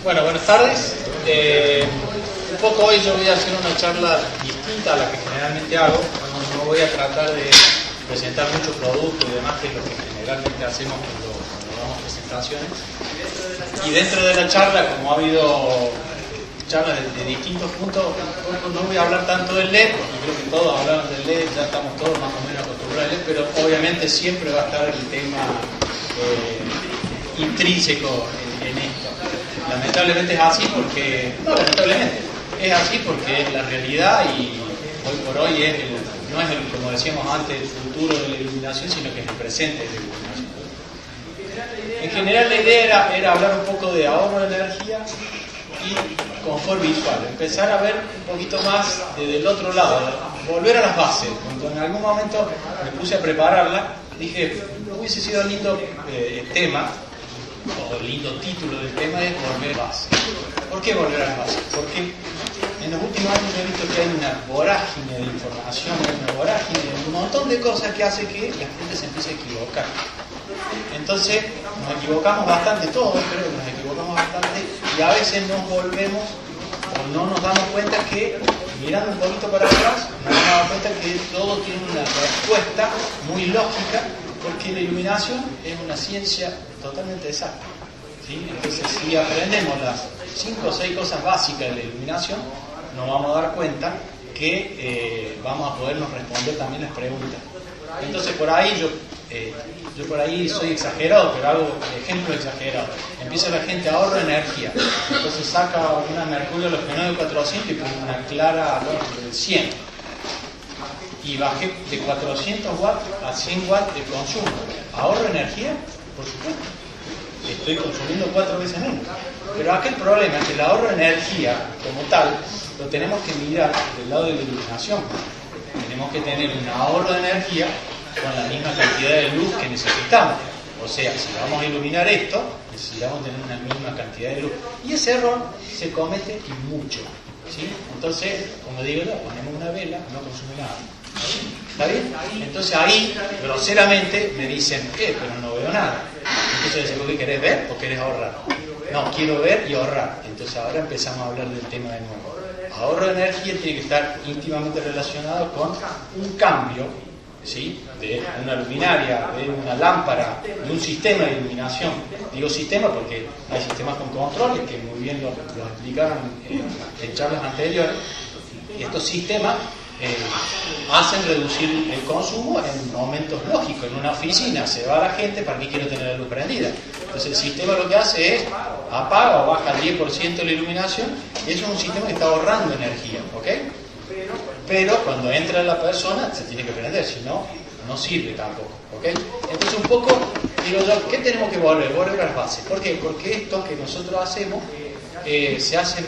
Bueno, buenas tardes. Un poco hoy yo voy a hacer una charla distinta a la que generalmente hago. No voy a tratar de presentar muchos productos y demás, que es lo que generalmente hacemos cuando damos presentaciones. Y dentro de la charla, como ha habido charlas de distintos puntos, no voy a hablar tanto del LED, porque creo que todos hablaron del LED, ya estamos todos más o menos acostumbrados al LED, pero obviamente siempre va a estar el tema intrínseco en esto. Lamentablemente es así porque, no lamentablemente, es así porque es la realidad y hoy por hoy no es como decíamos antes, el futuro de la iluminación, sino que es el presente de la iluminación. En general la idea era hablar un poco de ahorro de energía y confort visual, empezar a ver un poquito más desde el otro lado, volver a las bases. Cuando en algún momento me puse a prepararla, dije, hubiese sido un lindo tema, o lindo título del tema es volver a las bases. ¿Por qué volver a las bases? Porque en los últimos años he visto que hay una vorágine de información, una vorágine de un montón de cosas que hace que la gente se empiece a equivocar. Entonces nos equivocamos bastante, todos creo que nos equivocamos bastante, y a veces nos volvemos o no nos damos cuenta que, mirando un poquito para atrás, nos damos cuenta que todo tiene una respuesta muy lógica, porque la iluminación es una ciencia totalmente exacta, ¿sí? Entonces, si aprendemos las 5 o 6 cosas básicas de la iluminación, nos vamos a dar cuenta que vamos a podernos responder también las preguntas. Entonces, por ahí yo por ahí soy exagerado, pero hago ejemplos exagerados. Empieza la gente ahorro energía, entonces saca una mercurio halogenoide de 400 y pone una clara de 100. Y bajé de 400 watts a 100 watts de consumo. ¿Ahorro energía? Por supuesto. Estoy consumiendo 4 veces menos. Pero aquel problema es que el ahorro de energía, como tal, lo tenemos que mirar del lado de la iluminación. Tenemos que tener un ahorro de energía con la misma cantidad de luz que necesitamos. O sea, si vamos a iluminar esto, necesitamos tener una misma cantidad de luz. Y ese error se comete y mucho, ¿sí? Entonces, como digo yo, ponemos una vela, no consume nada. ¿Está bien? Entonces ahí, groseramente, me dicen, pero no veo nada. Entonces, ¿vos qué querés ver o querés ahorrar? No, quiero ver y ahorrar. Entonces ahora empezamos a hablar del tema de nuevo. Ahorro de energía tiene que estar íntimamente relacionado con un cambio, ¿sí? De una luminaria, de una lámpara, de un sistema de iluminación. Digo sistema porque hay sistemas con controles que muy bien lo explicaron en charlas anteriores. Y estos sistemas hacen reducir el consumo en momentos lógicos. En una oficina se va la gente, ¿para qué quiero tener la luz prendida? Entonces el sistema lo que hace es apaga o baja el 10% de la iluminación, y eso es un sistema que está ahorrando energía, ¿ok? Pero cuando entra la persona se tiene que prender, si no, no sirve tampoco, ¿ok? Entonces un poco, digo yo, ¿qué tenemos que volver? Volver a las bases. ¿Por qué? Porque esto que nosotros hacemos se hace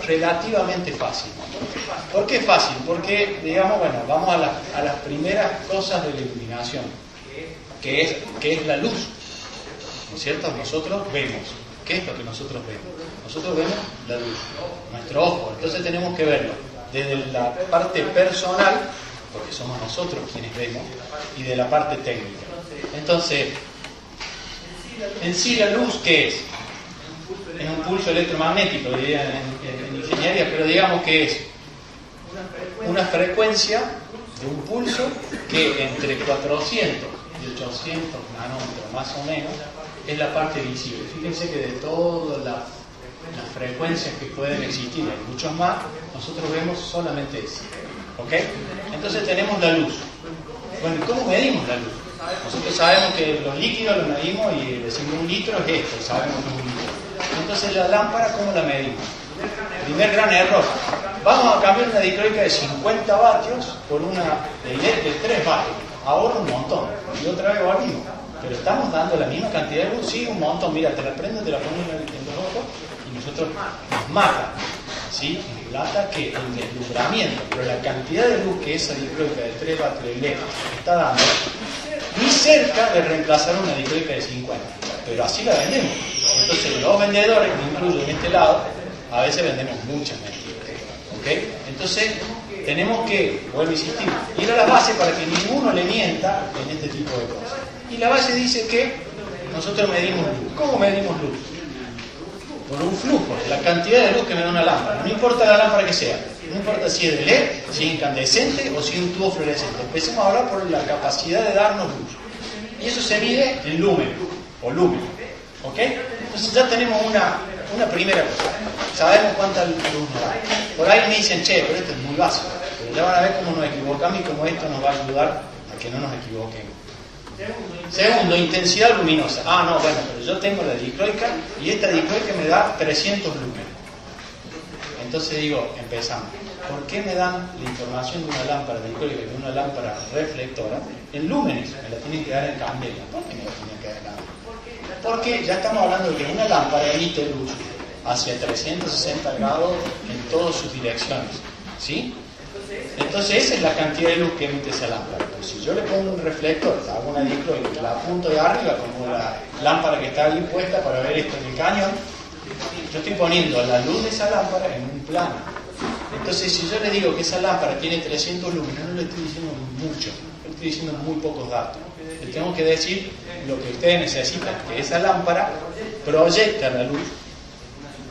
relativamente fácil. ¿Por qué fácil? Porque, digamos, bueno, vamos a las primeras cosas de la iluminación, que es la luz, ¿no es cierto? Nosotros vemos. ¿Qué es lo que nosotros vemos? Nosotros vemos la luz, nuestro ojo. Entonces tenemos que verlo desde la parte personal, porque somos nosotros quienes vemos, y de la parte técnica. Entonces, en sí la luz, ¿qué es? Es un pulso electromagnético, diría en ingeniería, pero digamos que es una frecuencia de un pulso que entre 400 y 800 nanómetros más o menos es la parte visible. Fíjense que de todas las frecuencias que pueden existir, hay muchos más, nosotros vemos solamente eso, ¿ok? Entonces tenemos la luz. Bueno, ¿y cómo medimos la luz? Nosotros sabemos que los líquidos los medimos y decimos 1 litro es esto, sabemos que es 1 litro. Entonces la lámpara, ¿cómo la medimos? Primer gran error. Vamos a cambiar una dicroica de 50 vatios por una de LED de 3 vatios. Ahorra un montón. Y otra vez volvimos. Pero estamos dando la misma cantidad de luz. Sí, un montón. Mira, te la prendo, te la pongo en los ojos y nosotros nos mata. ¿Sí? Nos lata que el deslumbramiento. Pero la cantidad de luz que esa dicroica de 3 vatios de LED está dando, ni cerca de reemplazar una dicroica de 50. Pero así la vendemos. Entonces los vendedores, me incluyo en este lado, a veces vendemos muchas mentiras, ¿ok? Entonces tenemos que, vuelvo a insistir, ir a la base para que ninguno le mienta en este tipo de cosas. Y la base dice que nosotros medimos luz. ¿Cómo medimos luz? por un flujo, la cantidad de luz que me da una lámpara. No importa la lámpara que sea, no importa si es de LED, si es incandescente o si es un tubo fluorescente. Empecemos a hablar por la capacidad de darnos luz. Y eso se mide en lumen o lumen. ¿Ok? Entonces ya tenemos una primera cosa. Sabemos cuánta luz nos da. Por ahí me dicen, che, pero esto es muy básico. Pero ya van a ver cómo nos equivocamos y cómo esto nos va a ayudar a que no nos equivoquemos. Segundo, intensidad luminosa. No, bueno, pero yo tengo la dicroica y esta dicroica me da 300 lúmenes. Entonces digo, empezamos. ¿Por qué me dan la información de una lámpara dicroica y de una lámpara reflectora en lúmenes? Me la tienen que dar en candela. ¿Por qué me la tienen que dar en candela? Porque ya estamos hablando de que una lámpara emite luz hacia 360 grados en todas sus direcciones. ¿Sí? Entonces esa es la cantidad de luz que emite esa lámpara. Pues si yo le pongo un reflector, hago una dicroica y la apunto de arriba como la lámpara que está ahí puesta para ver esto en el cañón, yo estoy poniendo la luz de esa lámpara en un plano. Entonces si yo le digo que esa lámpara tiene 300 lúmenes, no le estoy diciendo mucho, le estoy diciendo muy pocos datos. Le tengo que decir lo que ustedes necesitan, que esa lámpara proyecta la luz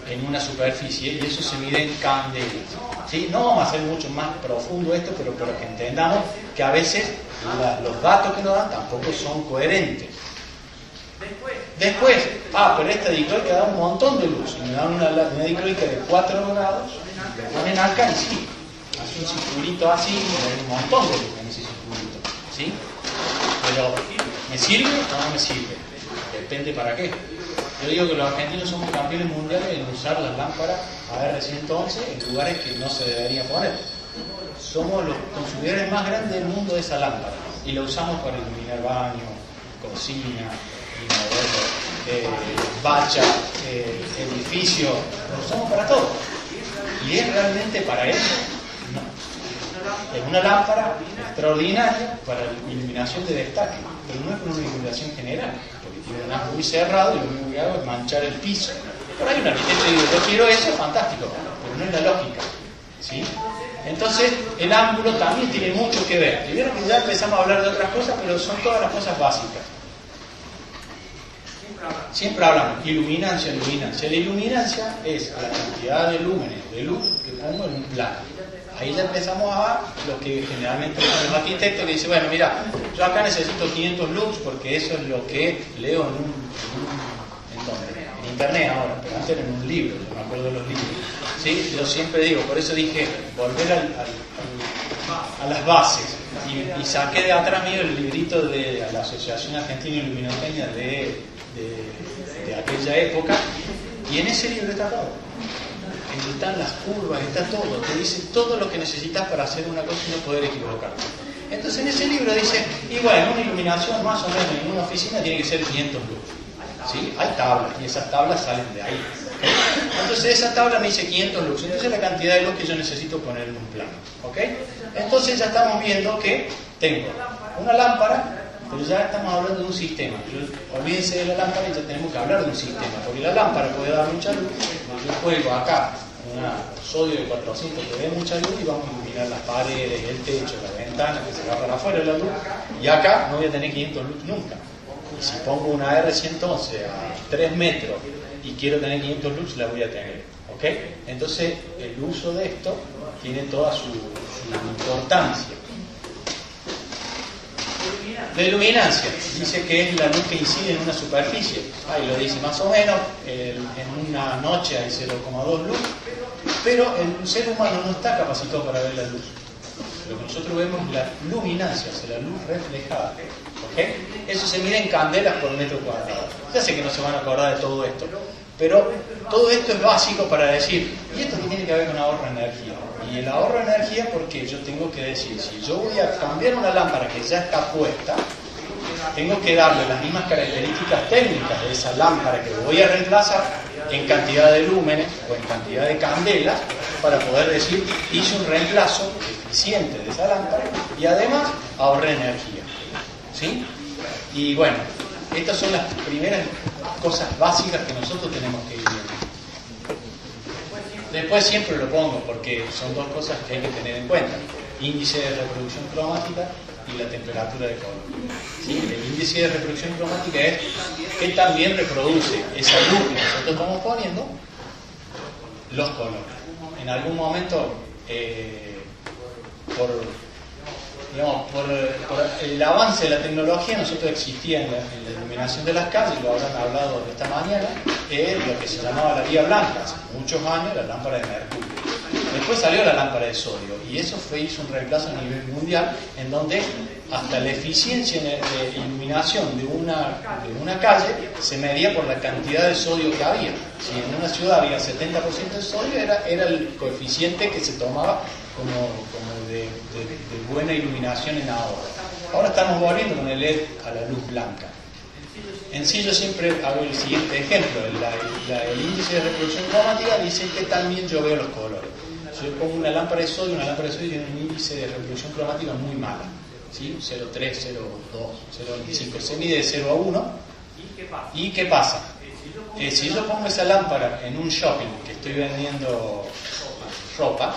en una superficie y eso se mide en candelas. ¿Sí? No vamos a hacer mucho más profundo esto, pero para que entendamos que a veces los datos que nos dan tampoco son coherentes. Después, pero esta dicroica da un montón de luz. Me dan una dicroica de 4 grados, le ponen acá en sí, hace un circulito así, y hay un montón de luz en ese circulito. ¿Sí? Pero, ¿me sirve o no me sirve? Depende para qué. Yo digo que los argentinos somos campeones mundiales en usar las lámparas AR111 en lugares que no se debería poner. Somos los consumidores más grandes del mundo de esa lámpara y la usamos para iluminar baños, cocina, bacha, edificio, lo usamos para todo. ¿Y es realmente para eso? No. Es una lámpara extraordinaria para la iluminación de destaque, pero no es para una iluminación general. Tiene un haz muy cerrado y lo único que hago es manchar el piso. Por ahí un arquitecto dice, yo quiero eso, fantástico, pero no es la lógica. ¿Sí? Entonces, el ángulo también tiene mucho que ver. Y vieron que ya empezamos a hablar de otras cosas, pero son todas las cosas básicas. Siempre hablamos, iluminancia. La iluminancia es la cantidad de lúmenes de luz que pongo en un plano. Ahí ya empezamos a lo que generalmente son los arquitectos que dicen, bueno, mira, yo acá necesito 500 lux porque eso es lo que leo en internet ahora, pero antes era en un libro, yo me acuerdo de los libros. ¿Sí? Yo siempre digo, por eso dije, volver a las bases. Y saqué de atrás mío el librito de la Asociación Argentina Iluminotecnia de aquella época, y en ese libro está todo. Están las curvas, está todo, te dice todo lo que necesitas para hacer una cosa y no poder equivocarte. Entonces en ese libro dice, y bueno, una iluminación más o menos en una oficina tiene que ser 500 lux. ¿Sí? Hay tablas y esas tablas salen de ahí. ¿Okay? Entonces esa tabla me dice 500 lux, entonces es la cantidad de luz que yo necesito poner en un plano. ¿Okay? Entonces ya estamos viendo que tengo una lámpara, pero ya estamos hablando de un sistema. Olvídense de la lámpara y ya tenemos que hablar de un sistema, porque la lámpara puede dar mucha luz. Yo juego acá una sodio de 400 que dé mucha luz y vamos a iluminar las paredes, el techo, la ventana que se va para afuera la luz, y acá no voy a tener 500 luz nunca. Y si pongo una R111 a 3 metros y quiero tener 500 lux, la voy a tener. ¿Ok? Entonces el uso de esto tiene toda su importancia. La iluminancia dice que es la luz que incide en una superficie. Ahí lo dice más o menos, en una noche hay 0,2 luz, pero el ser humano no está capacitado para ver la luz. Lo que nosotros vemos es la luminancia, o sea, la luz reflejada. ¿Okay? Eso se mide en candelas por metro cuadrado. Ya sé que no se van a acordar de todo esto, pero todo esto es básico para decir, ¿y esto qué tiene que ver con ahorro de energía? Y el ahorro de energía porque yo tengo que decir, si yo voy a cambiar una lámpara que ya está puesta, tengo que darle las mismas características técnicas de esa lámpara que voy a reemplazar en cantidad de lúmenes o en cantidad de candelas para poder decir, hice un reemplazo eficiente de esa lámpara y además ahorré energía. ¿Sí? Y bueno, estas son las primeras cosas básicas que nosotros tenemos que ir viendo. Después siempre lo pongo porque son dos cosas que hay que tener en cuenta. Índice de reproducción cromática y la temperatura de color. ¿Sí? El índice de reproducción cromática es que también reproduce esa luz que nosotros estamos poniendo, los colores. En algún momento, por el avance de la tecnología, nosotros existía en la iluminación de las calles, lo habrán hablado de esta mañana, lo que se llamaba la vía blanca, hace muchos años, la lámpara de mercurio. Después salió la lámpara de sodio, y eso hizo un reemplazo a nivel mundial, en donde hasta la eficiencia de iluminación de una calle se medía por la cantidad de sodio que había. Si en una ciudad había 70% de sodio, era el coeficiente que se tomaba como de buena iluminación en ahorro. Ahora estamos volviendo con el LED a la luz blanca. En sí, yo siempre hago el siguiente ejemplo. El índice de reproducción cromática dice que también yo veo los colores. Si yo pongo una lámpara de sodio tiene un índice de reproducción cromática muy mala, ¿sí? 0,3, 0,2, 0,25. Se mide de 0 a 1. ¿Y qué pasa? Si yo pongo esa lámpara en un shopping que estoy vendiendo ropa,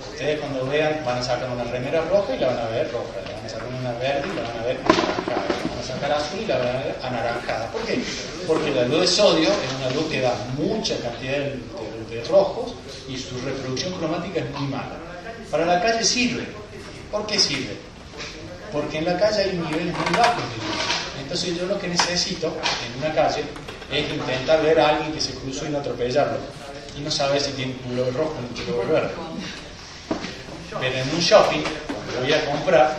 ustedes cuando vean van a sacar una remera roja y la van a ver roja, la van a sacar una verde y la van a ver anaranjada, la van a sacar azul y la van a ver anaranjada. ¿Por qué? Porque la luz de sodio es una luz que da mucha cantidad de rojos y su reproducción cromática es muy mala. Para la calle sirve. ¿Por qué sirve? Porque en la calle hay niveles muy bajos de luz. Entonces yo lo que necesito en una calle es intentar ver a alguien que se cruzó y no atropellarlo. Y no saber si tiene un color rojo o un color verde. Pero en un shopping, cuando voy a comprar,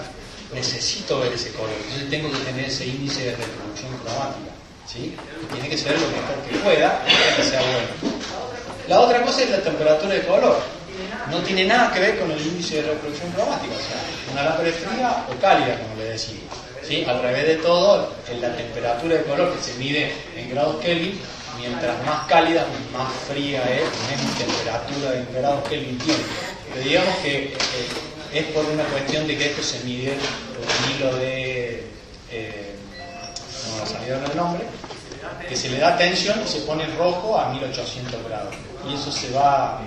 necesito ver ese color. Entonces tengo que tener ese índice de reproducción cromática, ¿sí? Y tiene que ser lo mejor que pueda para que sea bueno. La otra cosa es la temperatura de color. No tiene nada que ver con el índice de reproducción cromática. O sea, una lámpara fría o cálida, como le decimos, ¿sí? Al revés de todo, en la temperatura de color que se mide en grados Kelvin, mientras más cálida, más fría es, menos temperatura en grados Kelvin tiene. Pero digamos que es por una cuestión de que esto se mide por un hilo de, no me ha salido el nombre, que se le da tensión y se pone rojo a 1800 grados. Y eso se va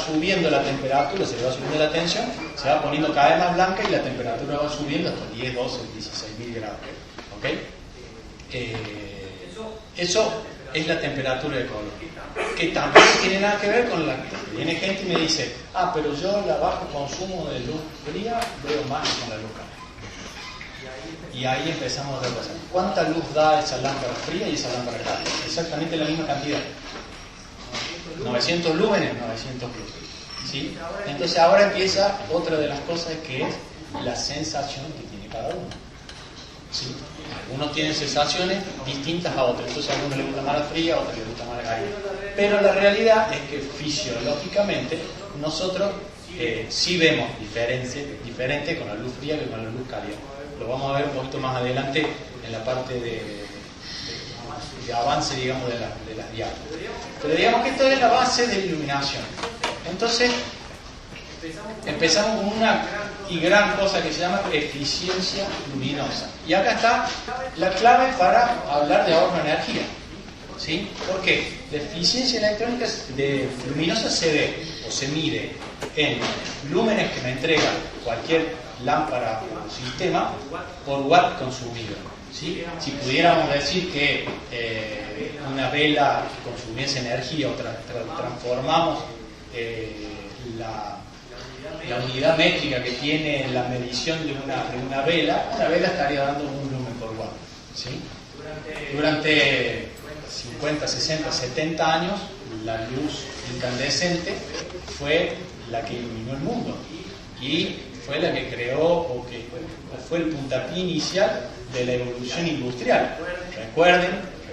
subiendo la temperatura, se va subiendo la tensión, se va poniendo cada vez más blanca y la temperatura va subiendo hasta 10, 12, 16.000 grados. ¿Okay? Eso es la temperatura de color, que tampoco tiene nada que ver con la que viene gente y me dice, pero yo la bajo consumo de luz fría veo más con la luz cálida. Y ahí empezamos a ver cosas. ¿Cuánta luz da esa lámpara fría y esa lámpara cálida? Exactamente la misma cantidad. 900 lúmenes, 900 luz. ¿Sí? Entonces ahora empieza otra de las cosas, que es la sensación que tiene cada uno. ¿Sí? Algunos tienen sensaciones distintas a otros. Entonces a algunos les gusta más la fría, a otros les gusta más la cálida. Pero la realidad es que fisiológicamente nosotros sí vemos diferente con la luz fría que con la luz cálida. Lo vamos a ver un poquito más adelante en la parte de avance, digamos, de las diapositivas. Pero digamos que esto es la base de la iluminación. Entonces empezamos con una gran cosa que se llama eficiencia luminosa. Y acá está la clave para hablar de ahorro de energía. ¿Sí? ¿Por qué? La eficiencia electrónica luminosa se ve o se mide en lúmenes que me entrega cualquier lámpara o sistema por watt consumido. ¿Sí? Si pudiéramos decir que una vela consumiese energía o transformamos la unidad métrica que tiene la medición de una vela estaría dando un lumen por watt. ¿Sí? Durante 50, 60, 70 años la luz incandescente fue la que iluminó el mundo y fue la que creó o fue el puntapié inicial de la evolución industrial. Recuerden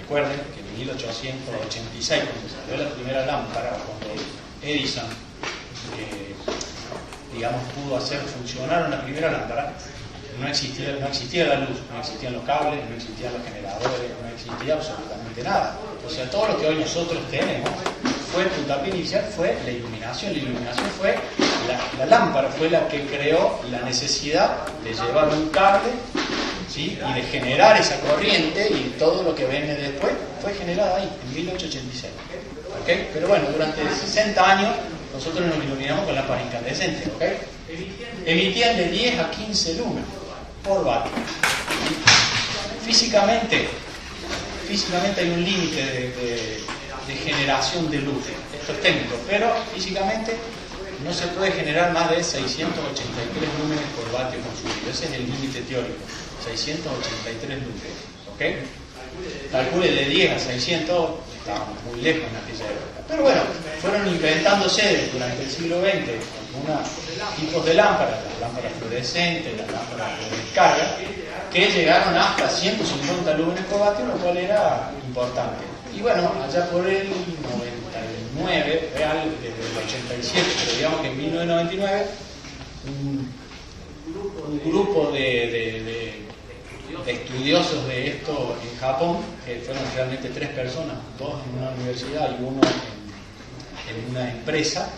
que en 1886, cuando salió la primera lámpara, cuando Edison pudo hacer funcionar una primera lámpara, no existía la luz, no existían los cables, no existían los generadores, no existía absolutamente nada. O sea, todo lo que hoy nosotros tenemos fue el puntapié inicial, fue la iluminación. La iluminación fue la lámpara, fue la que creó la necesidad de llevar un cable, ¿sí? Y de generar esa corriente, y todo lo que viene después fue generado ahí, en 1886. ¿Okay? Pero bueno, durante 60 años nosotros nos iluminamos con lámparas incandescentes. ¿Okay? emitían de 10 a 15 lúmenes por vatio. Físicamente hay un límite de generación de luz. Esto es técnico, pero físicamente no se puede generar más de 683 lúmenes por vatio consumido. Ese es el límite teórico, 683 lúmenes. ¿Ok? Calcule de 10 a 600, estábamos muy lejos en aquella época. Pero bueno, fueron inventándose durante el siglo XX algunos tipos de lámparas, las lámparas fluorescentes, las lámparas de descarga, que llegaron hasta 150 lúmenes por vatio, lo cual era importante. Y bueno, allá por el 99, real, desde el 87, pero digamos que en 1999, un grupo de estudiosos de esto en Japón, que fueron realmente 3 personas, 2 en una universidad y 1 en una empresa,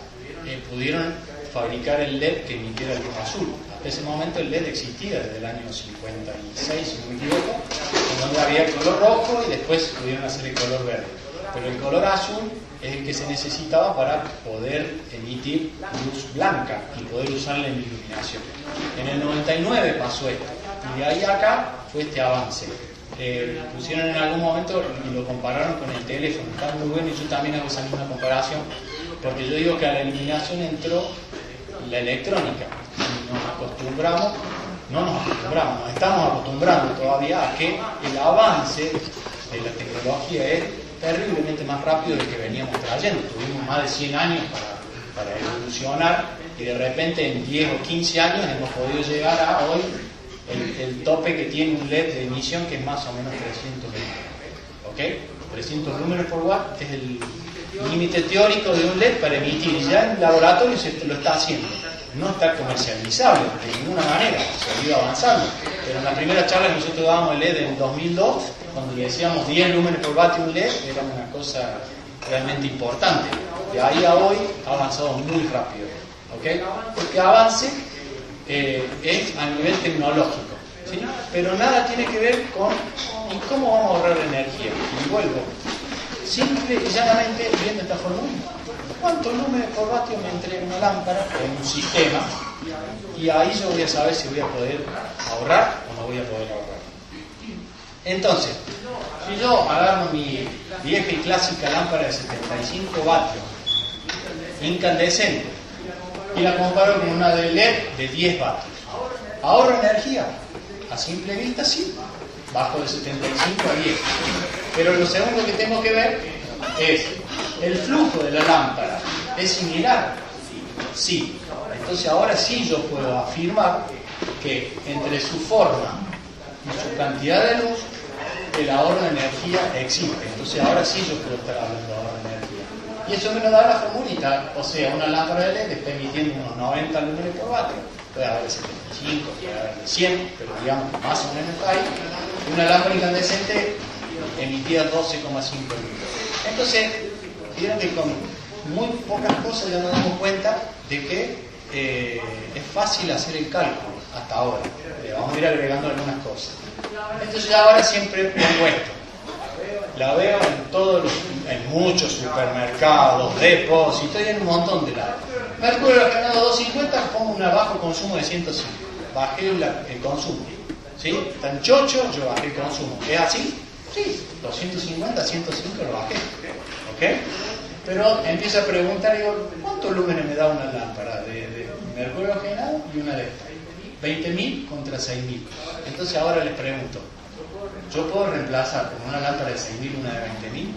pudieron fabricar el LED que emitiera luz azul. Hasta ese momento el LED existía desde el año 56, si no me equivoco, en donde había el color rojo y después pudieron hacer el color verde. Pero el color azul es el que se necesitaba para poder emitir luz blanca y poder usarla en iluminación. En el 99 pasó esto, y de ahí acá fue este avance. Pusieron en algún momento y lo compararon con el teléfono, está muy bueno, y yo también hago esa misma comparación, porque yo digo que a la iluminación entró la electrónica. Nos estamos acostumbrando todavía a que el avance de la tecnología es terriblemente más rápido del que veníamos trayendo. Tuvimos más de 100 años para evolucionar, y de repente en 10 o 15 años hemos podido llegar a hoy el tope que tiene un LED de emisión, que es más o menos 300 lúmenes. ¿Ok? 300 lúmenes por watt es el límite teórico de un LED para emitir, y ya en el laboratorio se lo está haciendo. No está comercializable de ninguna manera, se ha ido avanzando. Pero en la primera charla que nosotros dábamos el LED en 2002, cuando le decíamos 10 lúmenes por vatio un LED, era una cosa realmente importante. De ahí a hoy ha avanzado muy rápido. ¿Okay? Este avance es a nivel tecnológico, ¿sí? Pero nada tiene que ver con cómo vamos a ahorrar energía. Y vuelvo, simple y llanamente, viendo esta fórmula, ¿cuántos lúmenes por vatio me entrega una lámpara en un sistema? Y ahí yo voy a saber si voy a poder ahorrar o no voy a poder ahorrar. Entonces, si yo agarro mi vieja y clásica lámpara de 75 vatios, incandescente, y la comparo con una de LED de 10 vatios, ¿ahorro energía? A simple vista sí, bajo de 75 a 10. Pero lo segundo que tengo que ver es, ¿el flujo de la lámpara es similar? Sí. Entonces ahora sí yo puedo afirmar que entre su forma y su cantidad de luz, el ahorro de energía existe. Entonces ahora sí yo puedo estar hablando de ahorro de energía. Y eso me lo da la formulita. O sea, una lámpara de LED está emitiendo unos 90 lúmenes por vatio. Puede haber de 75, puede haber de 100, pero digamos que más o menos está ahí. Y una lámpara incandescente emitía 12,5 lúmenes. Entonces, vieron que con muy pocas cosas ya nos damos cuenta de que es fácil hacer el cálculo hasta ahora. Vamos a ir agregando algunas cosas. Entonces ahora siempre pongo esto. La veo en muchos supermercados, depósitos y en un montón de lados. Mercurio refinado 250, pongo un bajo consumo de 105. Bajé el consumo. ¿Sí? Tan chocho, yo bajé el consumo. ¿Es así? Sí. 250 a 105 lo bajé. ¿Ok? Pero empiezo a preguntar, digo, ¿cuántos lúmenes me da una lámpara de mercurio oxigenado y una de estas? 20.000 contra 6.000. Entonces ahora les pregunto, ¿yo puedo reemplazar con una lámpara de 6.000 una de 20.000?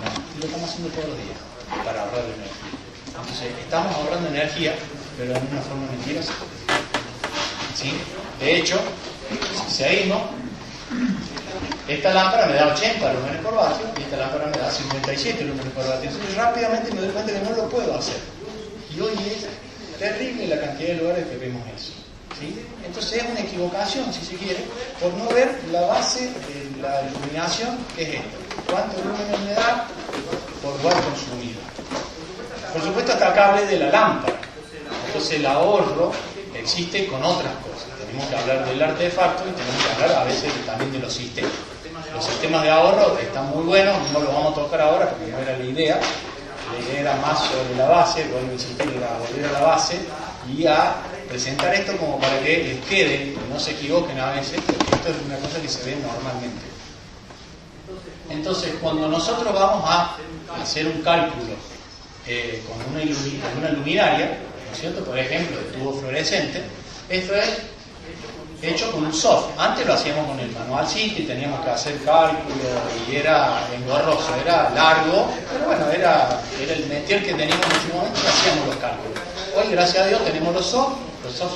No, lo estamos haciendo todos los días para ahorrar energía. Entonces estamos ahorrando energía, pero de una forma mentirosa. ¿Sí? De hecho, si seguimos, esta lámpara me da 80 lúmenes por vatio y esta lámpara me da 57 lúmenes por vatio. Entonces rápidamente me doy cuenta que no lo puedo hacer. Y hoy es terrible la cantidad de lugares que vemos eso. ¿Sí? Entonces es una equivocación, si se quiere, por no ver la base de la iluminación, que es esto. ¿Cuántos lúmenes me da por watt consumido? Por supuesto, hasta acá hablé de la lámpara. Entonces el ahorro existe con otras cosas. Tenemos que hablar del artefacto y tenemos que hablar a veces también de los sistemas. Los sistemas de ahorro están muy buenos, no los vamos a tocar ahora porque no era la idea. La idea era más sobre la base, vuelvo a insistir, era volver a la base y a presentar esto como para que les quede, no se equivoquen a veces, porque esto es una cosa que se ve normalmente. Entonces, cuando nosotros vamos a hacer un cálculo con una luminaria, ¿no es cierto? Por ejemplo, de tubo fluorescente, esto es hecho con un software. Antes lo hacíamos con el manual y teníamos que hacer cálculo y era engorroso, era largo, pero bueno, era el métier que teníamos en ese momento y hacíamos los cálculos. Hoy, gracias a Dios, tenemos los soft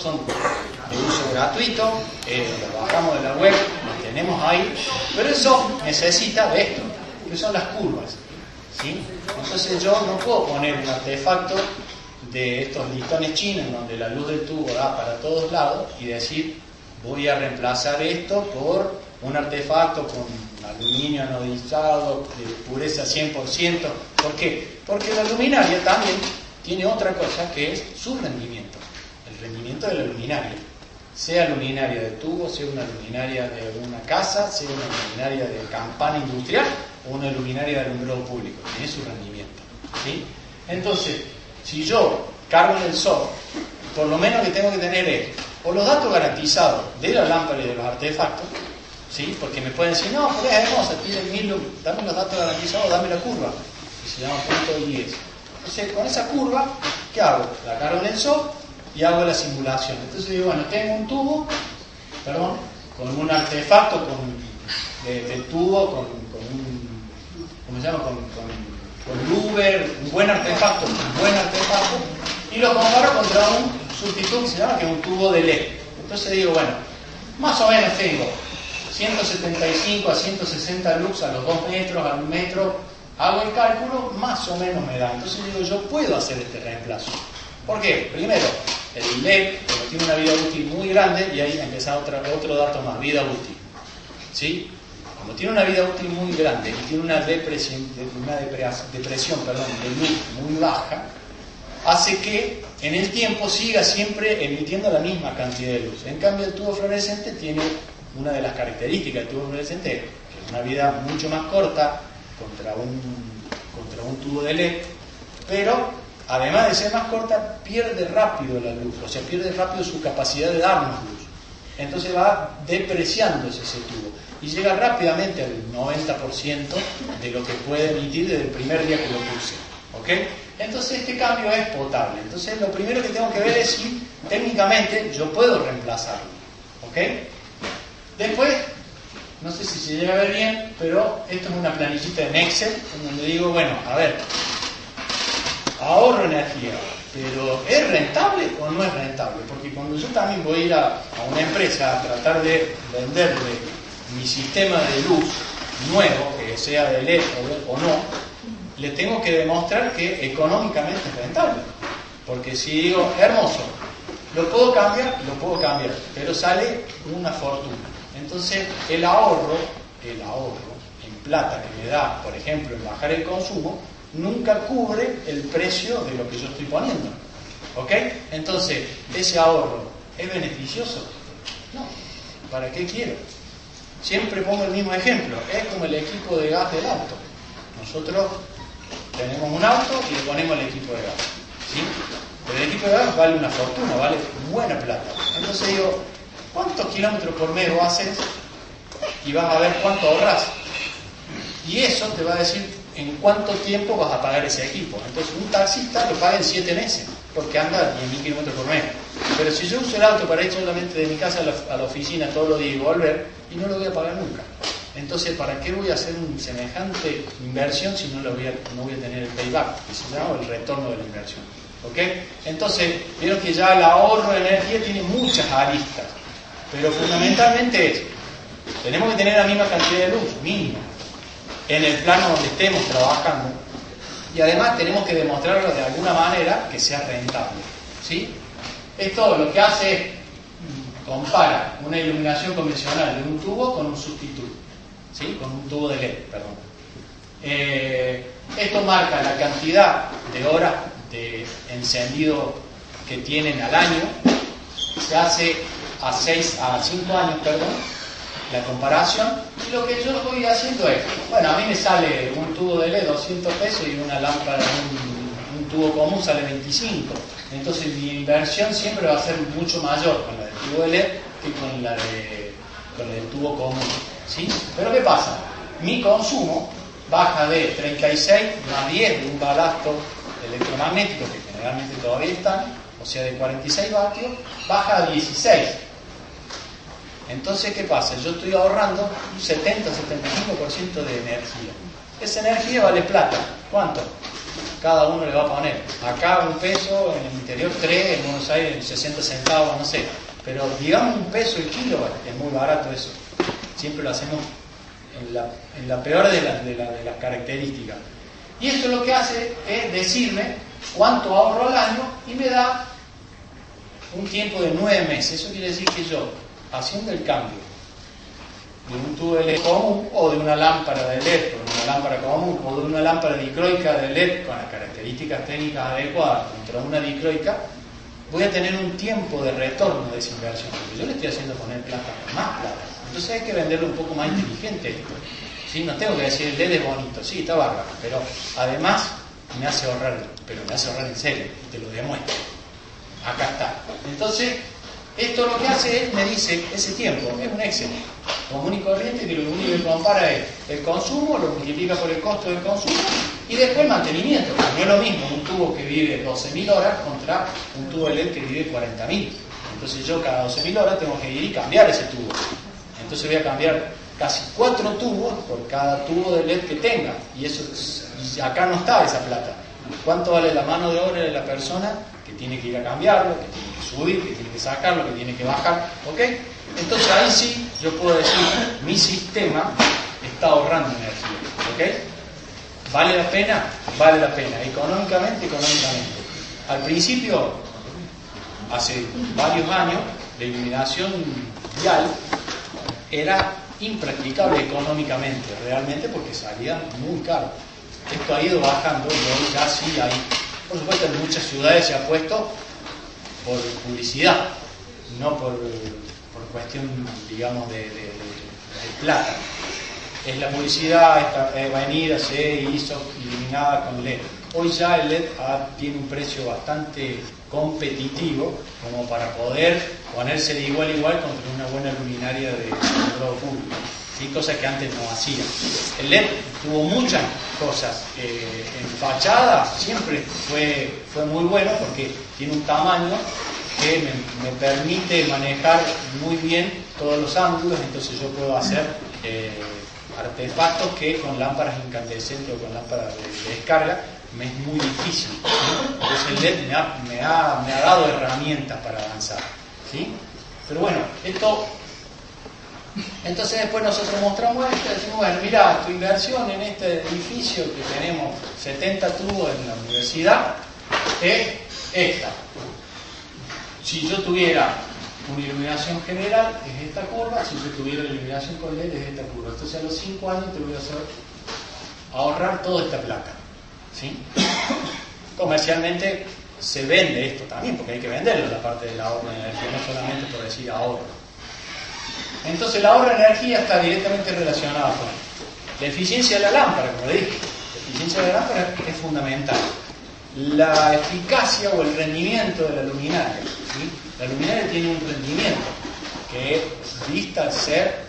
son de uso gratuito, los bajamos de la web, los tenemos ahí, pero el soft necesita de esto, que son las curvas, ¿sí? Entonces yo no puedo poner un artefacto de estos listones chinos donde la luz del tubo da para todos lados y decir voy a reemplazar esto por un artefacto con aluminio anodizado de pureza 100%. ¿Por qué? Porque la luminaria también tiene otra cosa que es su rendimiento, el rendimiento de la luminaria, sea luminaria de tubo, sea una luminaria de una casa, sea una luminaria de campana industrial o una luminaria de alumbrado público, tiene su rendimiento, ¿sí? Entonces, si yo cargo en el software, por lo menos que tengo que tener es o los datos garantizados de la lámpara y de los artefactos, ¿sí? Porque me pueden decir, no, pero es hermosa, tiene 1000 lux, dame los datos garantizados, dame la curva, que se llama punto 10. Entonces, con esa curva, ¿qué hago? La cargo en el software y hago la simulación. Entonces digo, bueno, tengo un tubo, con un artefacto de tubo, con un, ¿cómo se llama? Con Luber, un buen artefacto, y lo comparo contra un sustituto que se llama, que es un tubo de LED. Entonces digo, bueno, más o menos tengo 175 a 160 lux a los 2 metros, a 1 metro, hago el cálculo, más o menos me da. Entonces digo, yo puedo hacer este reemplazo. ¿Por qué? Primero, el LED tiene una vida útil muy grande y ahí empieza otro dato más, vida útil, ¿sí? Como tiene una vida útil muy grande y tiene una depresión de luz muy baja, hace que en el tiempo siga siempre emitiendo la misma cantidad de luz. En cambio, el tubo fluorescente tiene una de las características del tubo fluorescente, que es una vida mucho más corta contra un tubo de LED, pero además de ser más corta, pierde rápido la luz, o sea, pierde rápido su capacidad de darnos luz. Entonces va depreciándose ese tubo y llega rápidamente al 90% de lo que puede emitir desde el primer día que lo puse, ¿ok? Entonces este cambio es potable. Entonces lo primero que tengo que ver es si técnicamente yo puedo reemplazarlo, ¿ok? Después, no sé si se llega a ver bien, pero esto es una planillita en Excel donde digo, bueno, a ver, ahorro energía, pero ¿es rentable o no es rentable? Porque cuando yo también voy a ir a una empresa a tratar de venderle mi sistema de luz nuevo, que sea de LED o no, le tengo que demostrar que económicamente es rentable. Porque si digo, hermoso, lo puedo cambiar, pero sale una fortuna. Entonces el ahorro en plata que me da, por ejemplo, en bajar el consumo, nunca cubre el precio de lo que yo estoy poniendo, ¿ok? Entonces, ¿ese ahorro es beneficioso? No. ¿Para qué quiero? Siempre pongo el mismo ejemplo. Es como el equipo de gas del auto. Nosotros tenemos un auto y le ponemos el equipo de gas, ¿sí? Pero el equipo de gas vale una fortuna, vale buena plata. Entonces digo, ¿cuántos kilómetros por mes vos haces? Y vas a ver cuánto ahorras. Y eso te va a decir en cuánto tiempo vas a pagar ese equipo. Entonces un taxista lo paga en 7 meses, porque anda a 10.000 kilómetros por mes. Pero si yo uso el auto para ir solamente de mi casa a la oficina todos los días y volver, y no lo voy a pagar nunca. Entonces, ¿para qué voy a hacer una semejante inversión si no voy a tener el payback, que se llama el retorno de la inversión? ¿Ok? Entonces, vieron que ya el ahorro de energía tiene muchas aristas, pero fundamentalmente es, tenemos que tener la misma cantidad de luz, mínimo, en el plano donde estemos trabajando, y además tenemos que demostrarlo de alguna manera que sea rentable, ¿sí? Esto lo que hace es compara una iluminación convencional de un tubo con un sustituto, ¿sí? Con un tubo de LED, perdón. Esto marca la cantidad de horas de encendido que tienen al año. Se hace a 5 años, la comparación, y lo que yo voy haciendo es, bueno, a mí me sale un tubo de LED 200 pesos y una lámpara, un tubo común sale 25. Entonces mi inversión siempre va a ser mucho mayor con la del tubo de LED que con la del tubo común, ¿sí? Pero ¿qué pasa? Mi consumo baja de 36 más 10 de un balasto electromagnético, que generalmente todavía están, o sea, de 46 vatios, baja a 16. Entonces, ¿qué pasa? Yo estoy ahorrando un 70-75% de energía. Esa energía vale plata. ¿Cuánto? Cada uno le va a poner. Acá $1, en el interior 3, en Buenos Aires 60 centavos, no sé. Pero digamos $1 el kilo, es muy barato eso. Siempre lo hacemos en la peor de las características. Y esto lo que hace es decirme cuánto ahorro al año y me da un tiempo de 9 meses. Eso quiere decir que yo, haciendo el cambio de un tubo de LED común o de una lámpara de LED o de una lámpara común o de una lámpara dicroica de LED con las características técnicas adecuadas contra una dicroica, voy a tener un tiempo de retorno de esa inversión, porque yo le estoy haciendo poner plata, más plata. Entonces hay que venderlo un poco más inteligente esto. ¿Sí? No tengo que decir el LED es bonito, sí, está bárbaro, pero además me hace ahorrar, pero me hace ahorrar en serio, y te lo demuestro. Acá está. Entonces, esto lo que hace es, me dice, ese tiempo, es un Excel común y corriente que lo único que compara es el consumo, lo multiplica por el costo del consumo y después el mantenimiento. No es lo mismo un tubo que vive 12.000 horas contra un tubo de LED que vive 40.000. Entonces yo cada 12.000 horas tengo que ir y cambiar ese tubo. Entonces voy a cambiar casi 4 tubos por cada tubo de LED que tenga. Y eso, acá no está esa plata. ¿Cuánto vale la mano de obra de la persona que tiene que ir a cambiarlo, que tiene que subir, que tiene que sacarlo, que tiene que bajar? ¿Ok? Entonces ahí sí yo puedo decir, mi sistema está ahorrando energía. ¿Ok? ¿Vale la pena? Vale la pena. Económicamente. Al principio, hace varios años, la iluminación vial era impracticable económicamente, realmente, porque salía muy caro. Esto ha ido bajando y hoy ya sí hay. Por supuesto, en muchas ciudades se ha puesto por publicidad, no por cuestión, digamos, de plata. Es la publicidad, esta avenida se hizo iluminada con LED. Hoy ya el LED tiene un precio bastante competitivo como para poder ponerse de igual a igual contra una buena luminaria de globo público. ¿Sí? Cosas que antes no hacía. El LED tuvo muchas cosas. En fachada siempre fue muy bueno porque tiene un tamaño que me permite manejar muy bien todos los ángulos, entonces yo puedo hacer artefactos que con lámparas incandescentes o con lámparas de descarga me es muy difícil. Entonces el LED me ha dado herramientas para avanzar. ¿Sí? Pero bueno, esto. Entonces después nosotros mostramos esto y decimos, bueno, mira, tu inversión en este edificio que tenemos 70 tubos en la universidad es esta. Si yo tuviera una iluminación general es esta curva, si yo tuviera la iluminación con LED es esta curva. Entonces a los 5 años te voy a hacer ahorrar toda esta plata. ¿Sí? Comercialmente se vende esto también, porque hay que venderlo, la parte del ahorro de energía, no solamente por decir ahorro. Entonces el ahorro de energía está directamente relacionado con la eficiencia de la lámpara, como dije. La eficiencia de la lámpara es fundamental. La eficacia o el rendimiento de la luminaria. ¿Sí? La luminaria tiene un rendimiento que vista al ser,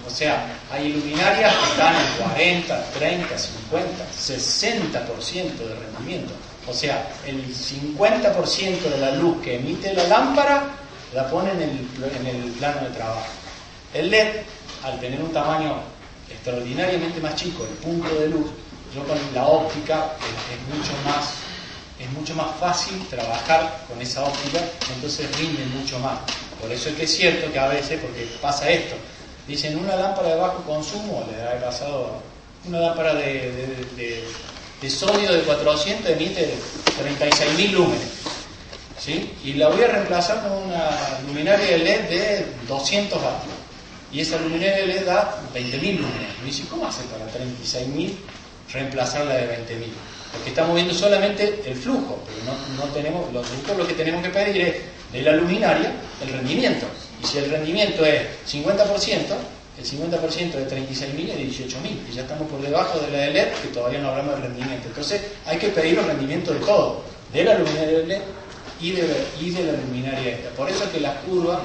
o sea, hay luminarias que están en 40, 30, 50, 60% de rendimiento. O sea, el 50% de la luz que emite la lámpara la pone en el plano de trabajo. El LED, al tener un tamaño extraordinariamente más chico, el punto de luz, yo con la óptica es mucho más fácil trabajar con esa óptica, entonces rinde mucho más. Por eso es que es cierto que a veces, porque pasa esto, dicen una lámpara de bajo consumo, le ha pasado una lámpara de sodio de 400 emite 36.000 lúmenes. ¿Sí? Y la voy a reemplazar con una luminaria de LED de 200 vatios. Y esa luminaria de LED da 20.000 lúmenes. Y dice, ¿cómo hace para 36.000 reemplazar la de 20.000? Porque estamos viendo solamente el flujo, pero no tenemos, nosotros lo que tenemos que pedir es de la luminaria el rendimiento. Y si el rendimiento es 50%, el 50% de 36.000 es 18.000. Y ya estamos por debajo de la de LED, que todavía no hablamos de rendimiento. Entonces hay que pedir el rendimiento de todo. de la luminaria LED y de la luminaria esta. Por eso es que las curvas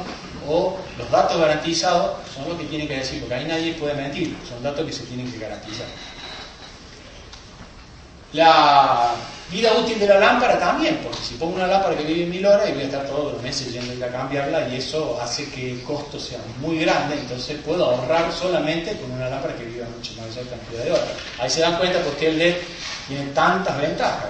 o los datos garantizados son los que tienen que decir, porque ahí nadie puede mentir, son datos que se tienen que garantizar. La vida útil de la lámpara también, porque si pongo una lámpara que vive 1000 horas y voy a estar todos los meses yendo a ir a cambiarla, y eso hace que el costo sea muy grande, entonces puedo ahorrar solamente con una lámpara que viva mucho mayor cantidad de horas. Ahí se dan cuenta porque el LED tiene tantas ventajas,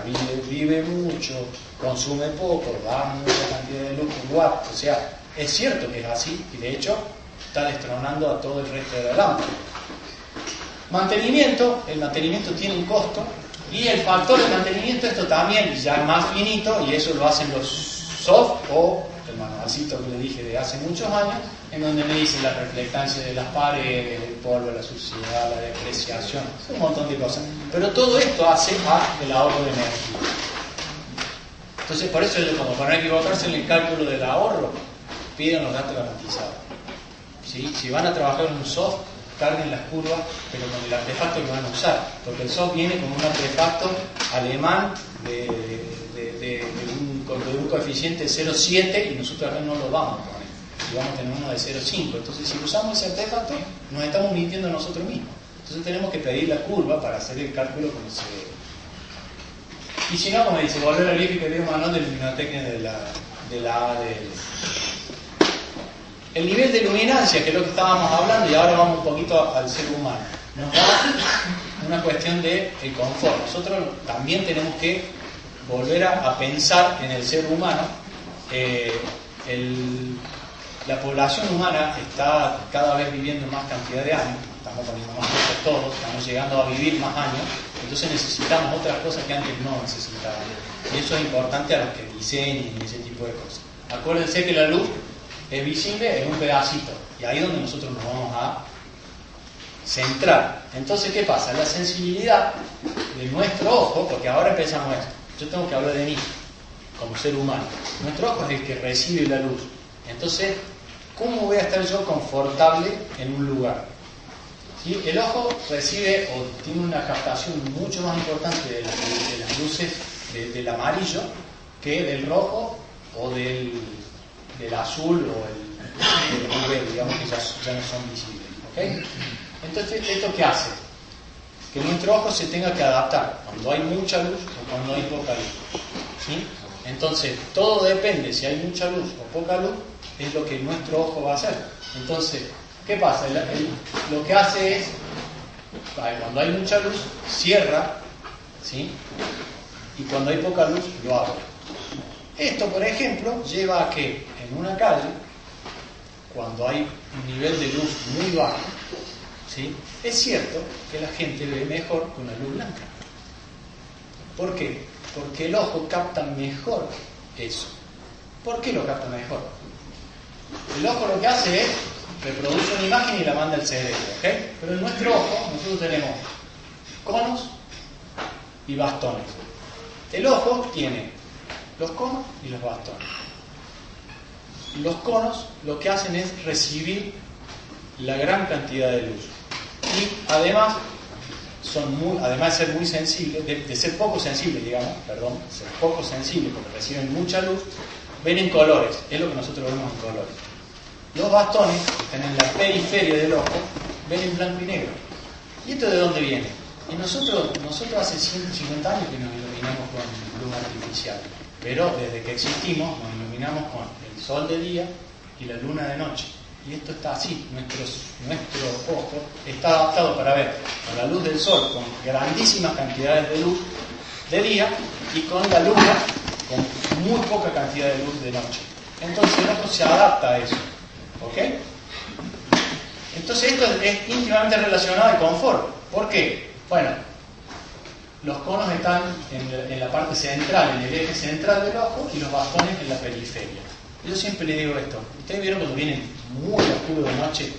vive mucho, consume poco, da mucha cantidad de luz por watt, o sea, es cierto que es así, y de hecho está destronando a todo el resto de la lámpara. Mantenimiento, el mantenimiento tiene un costo, y el factor de mantenimiento, esto también ya es más finito, y eso lo hacen los soft o el manualcito que le dije de hace muchos años, en donde me dicen la reflectancia de las paredes, el polvo, la suciedad, la depreciación, un montón de cosas. Pero todo esto hace el ahorro de energía. Entonces, por eso, como para no equivocarse en el cálculo del ahorro, piden los datos garantizados. ¿Sí? Si van a trabajar en un soft, carguen las curvas, pero con el artefacto que van a usar, porque el soft viene con un artefacto alemán de un coeficiente de 0,7 y nosotros acá no lo vamos a poner, y vamos a tener uno de 0,5. Entonces, si usamos ese artefacto, nos estamos mintiendo a nosotros mismos. Entonces tenemos que pedir la curva para hacer el cálculo como se debe. Y si no, como dice, volver al libro y pedir un manual de luminotecnia de la ADL. El nivel de luminancia, que es lo que estábamos hablando, y ahora vamos un poquito al ser humano, nos da una cuestión de confort. Nosotros también tenemos que volver a pensar en el ser humano. La población humana está cada vez viviendo más cantidad de años, estamos poniendo más cosas todos, estamos llegando a vivir más años, entonces necesitamos otras cosas que antes no necesitábamos. Y eso es importante a los que diseñen y ese tipo de cosas. Acuérdense que la luz es visible en un pedacito, y ahí es donde nosotros nos vamos a centrar. Entonces, ¿qué pasa? La sensibilidad de nuestro ojo, porque ahora empezamos esto, yo tengo que hablar de mí como ser humano. Nuestro ojo es el que recibe la luz. Entonces, ¿cómo voy a estar yo confortable en un lugar? ¿Sí? El ojo recibe o tiene una captación mucho más importante de las luces del amarillo que del rojo o del azul o del verde, digamos que ya no son visibles. ¿Okay? Entonces, ¿esto qué hace? Que nuestro ojo se tenga que adaptar cuando hay mucha luz o cuando hay poca luz. ¿Sí? Entonces, todo depende, si hay mucha luz o poca luz, es lo que nuestro ojo va a hacer. Entonces, ¿qué pasa? Lo que hace es, cuando hay mucha luz, cierra, ¿sí? Y cuando hay poca luz, lo abre. Esto, por ejemplo, lleva a que en una calle, cuando hay un nivel de luz muy bajo, ¿sí? Es cierto que la gente ve mejor con la luz blanca. ¿Por qué? Porque el ojo capta mejor eso. ¿Por qué lo capta mejor? El ojo lo que hace es reproduce una imagen y la manda al cerebro, ¿ok? Pero en nuestro ojo nosotros tenemos conos y bastones. El ojo tiene los conos y los bastones. Los conos lo que hacen es recibir la gran cantidad de luz. Y además además de ser muy sensibles, de ser poco sensibles, digamos, ser poco sensibles porque reciben mucha luz, ven en colores, es lo que nosotros vemos en colores. Los bastones, que están en la periferia del ojo, ven en blanco y negro. ¿Y esto de dónde viene? Y nosotros hace 150 años que nos iluminamos con luz artificial, pero desde que existimos nos iluminamos con el sol de día y la luna de noche. Y esto está así, nuestro ojo está adaptado para ver con la luz del sol, con grandísimas cantidades de luz de día, y con la luna con muy poca cantidad de luz de noche. Entonces el ojo se adapta a eso. ¿Ok? Entonces esto es íntimamente relacionado al confort. ¿Por qué? Bueno, los conos están en la parte central, en el eje central del ojo, y los bastones en la periferia. Yo siempre le digo esto. Ustedes vieron cuando viene muy oscuro de noche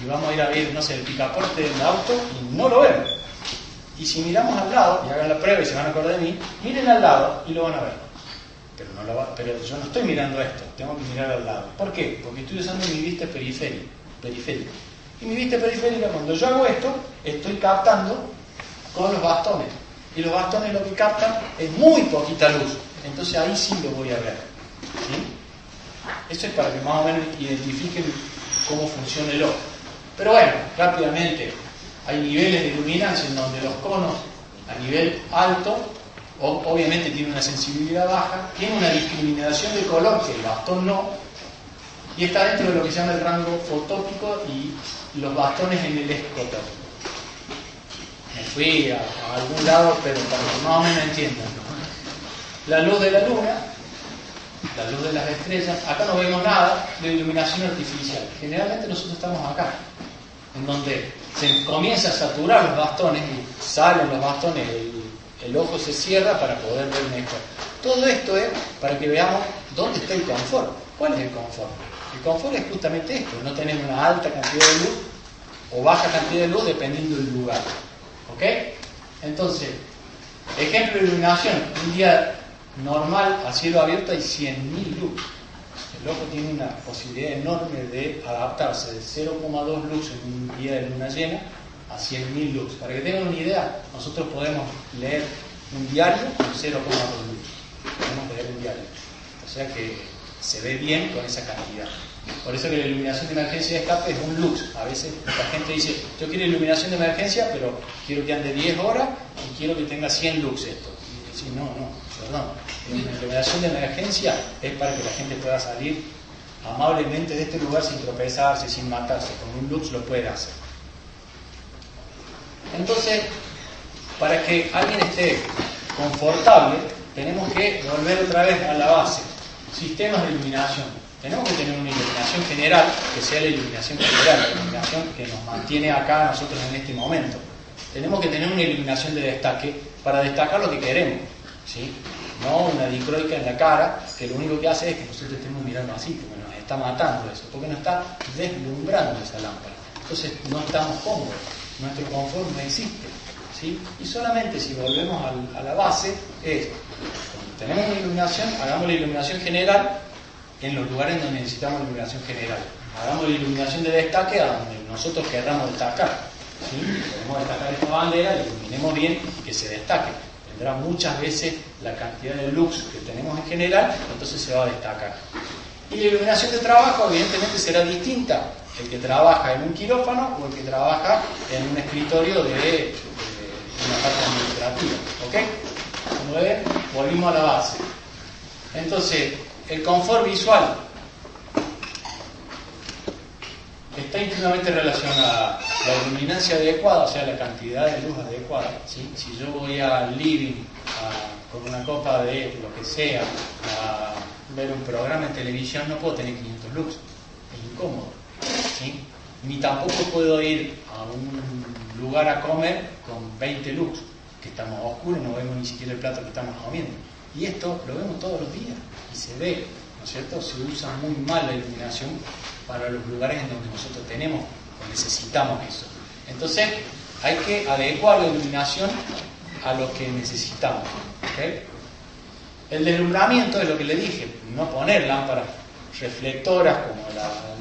y vamos a ir a ver, no sé, el picaporte del auto y no lo vemos. Y si miramos al lado, y hagan la prueba y se van a acordar de mí, miren al lado y lo van a ver. Pero yo no estoy mirando esto, tengo que mirar al lado. ¿Por qué? Porque estoy usando mi vista periférica. Y mi vista periférica, cuando yo hago esto, estoy captando con los bastones. Y los bastones lo que captan es muy poquita luz. entonces ahí sí lo voy a ver. ¿Sí? Eso es para que más o menos identifiquen cómo funciona el ojo. Pero bueno, rápidamente, hay niveles de luminancia en donde los conos a nivel alto obviamente tienen una sensibilidad baja, tienen una discriminación de color que el bastón no, y está dentro de lo que se llama el rango fotópico y los bastones en el escotópico. Me fui a algún lado, pero para que más o menos entiendan. La luz de la luna, la luz de las estrellas, acá no vemos nada de iluminación artificial. Generalmente nosotros estamos acá, en donde se comienza a saturar los bastones y salen los bastones, el ojo se cierra para poder ver mejor. Todo esto es para que veamos dónde está el confort. ¿Cuál es el confort? El confort es justamente esto, no tener una alta cantidad de luz o baja cantidad de luz dependiendo del lugar. ¿Ok? Entonces, ejemplo de iluminación, un día normal a cielo abierto hay 100.000 lux. El ojo tiene una posibilidad enorme de adaptarse de 0,2 lux en un día de luna llena a 100.000 lux. Para que tengan una idea, nosotros podemos leer un diario con 0,2 lux. Podemos leer un diario. O sea que se ve bien con esa cantidad. Por eso que la iluminación de emergencia de escape es un lux. A veces la gente dice, yo quiero iluminación de emergencia, pero quiero que ande 10 horas y quiero que tenga 100 lux esto. Y decir, no, perdón. La iluminación de emergencia es para que la gente pueda salir amablemente de este lugar sin tropezarse, sin matarse. Con un lux lo puede hacer. Entonces, para que alguien esté confortable, tenemos que volver otra vez a la base. Sistemas de iluminación. Tenemos que tener una iluminación general, que sea la iluminación general, la iluminación que nos mantiene acá nosotros en este momento. Tenemos que tener una iluminación de destaque para destacar lo que queremos, ¿sí? No una dicroica en la cara, que lo único que hace es que nosotros estemos mirando así, porque nos está matando eso, porque nos está deslumbrando esa lámpara. Entonces no estamos cómodos, nuestro confort no existe, ¿sí? Y solamente si volvemos a la base es, cuando tenemos una iluminación, hagamos la iluminación general en los lugares donde necesitamos la iluminación general. Hagamos la iluminación de destaque a donde nosotros querramos destacar, ¿sí? Podemos destacar esta bandera, la iluminemos bien y que se destaque. Tendrá muchas veces la cantidad de lux que tenemos en general, entonces se va a destacar. Y la iluminación de trabajo evidentemente será distinta el que trabaja en un quirófano o el que trabaja en un escritorio de una parte administrativa. ¿Ok? Como ven, volvimos a la base. Entonces, el confort visual está íntimamente relacionada a la luminancia adecuada, o sea, la cantidad de luz adecuada, ¿sí? Si yo voy al living con una copa de lo que sea a ver un programa en televisión, no puedo tener 500 lux, es incómodo, ¿sí? Ni tampoco puedo ir a un lugar a comer con 20 lux, que estamos oscuros y no vemos ni siquiera el plato que estamos comiendo. Y esto lo vemos todos los días y se ve, ¿no es cierto? Se usa muy mal la iluminación para los lugares en donde nosotros tenemos o necesitamos eso. Entonces hay que adecuar la iluminación a lo que necesitamos, ¿okay? El deslumbramiento es lo que le dije, no poner lámparas reflectoras como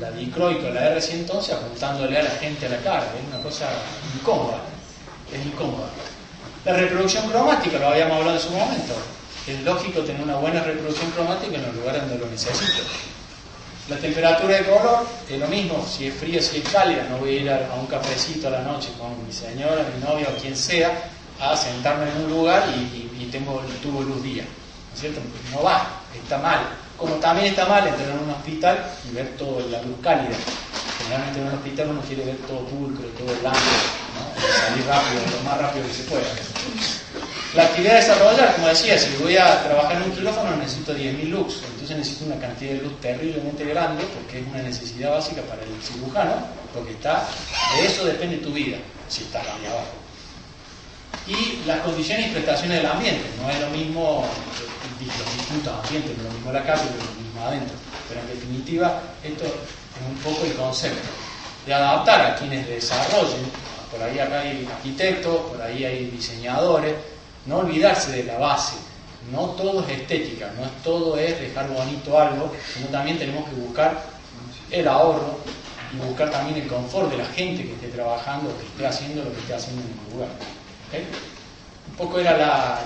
la dicroica o la R111 apuntándole a la gente a la cara, es una cosa incómoda, es incómoda. La reproducción cromática, lo habíamos hablado en su momento, es lógico tener una buena reproducción cromática en los lugares donde lo necesito. La temperatura de color es lo mismo, si es fría, si es cálida, no voy a ir a un cafecito a la noche con mi señora, mi novia o quien sea, a sentarme en un lugar y tengo el tubo de luz día, ¿no es cierto? No va, está mal. Como también está mal entrar en un hospital y ver toda la luz cálida. Generalmente en un hospital uno quiere ver todo pulcro, todo blanco, ¿no? Salir rápido, lo más rápido que se pueda. La actividad a desarrollar, como decía, si voy a trabajar en un quirófano necesito 10.000 lux, entonces necesito una cantidad de luz terriblemente grande porque es una necesidad básica para el cirujano, porque de eso depende tu vida, si estás ahí abajo. Y las condiciones y prestaciones del ambiente, no es lo mismo los distintos ambientes, no es lo mismo la casa, no es lo mismo adentro, pero en definitiva esto es un poco el concepto de adaptar a quienes desarrollen. Por ahí acá hay arquitectos, por ahí hay diseñadores. No olvidarse de la base, no todo es estética, no todo es dejar bonito algo, sino también tenemos que buscar el ahorro y buscar también el confort de la gente que esté trabajando, que esté haciendo lo que esté haciendo en el lugar. ¿Okay? un poco era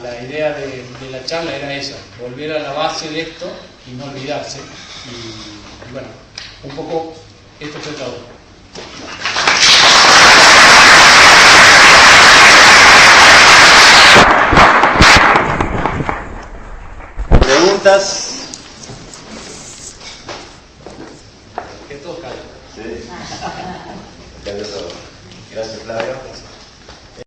la idea de la charla, era esa, volver a la base de esto y no olvidarse. Y bueno, un poco esto fue todo. ¿Preguntas? Que todos callen. Sí. Gracias, Flavio.